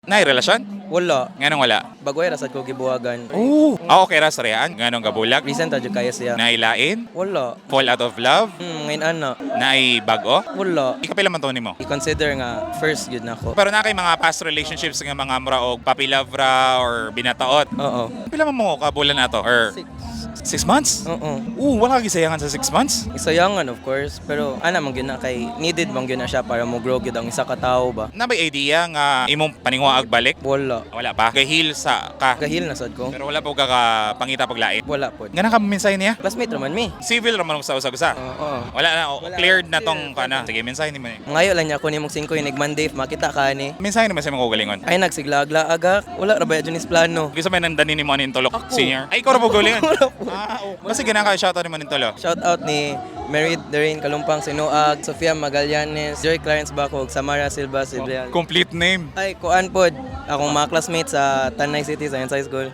Nay relasyon? Wala. Nganong wala? Bagoy rasad ko gibuhagan. Oh, okay ra sa riyan. Nganong gabulag? Recent adyo kaya siya. Nailain? Wala. Fall out of love? Ngayon ana. Nai bago? Wala. Ikapila man to nimo? I-consider nga first yun ako. Pero na kay mga past relationships nga mga mura og puppy love ra or binataot. Oo. Pila man mo kabulan nato or 6 months? Oo. Wala kang gisayangan sa 6 months? Isayangan of course, pero ana man gyud na kay needed man gyud na siya para mo grow gyud ang isa ka tawo ba. Na may idea nga imong paningwaag balik? Wala. Wala pa. Gahil sa ka. Gahil na sad ko. Pero wala po pangita paglain. Wala pod. Nga ka mensahe niya? Classmate raman mi. Civil raman sa usag-usa. Oo. Wala na, Wala. cleared na tong kana. Sige, mensahe ni mo. Ngayo lang niya ako nimong 5 yung Monday makita ka ni. Mensahe ni mo sa mga ugalingon. Ay nagsigla-agla aga. Wala ra ba yun is plano. Gusto may nandani ni mo nintolok Ako. senior. Ay, ikaw ra po ugalingon. Wala po. Basta ganang ka shoutout ni mo nintolok. Shout out ni Merit Doreen Kalumpang Sinuag, Sofia Magallanes, Joy Clarence Bacog, Samara Silva Sibrial. Complete name. Ay, kuan pod. Akong mga classmates sa Tanay City Science High School.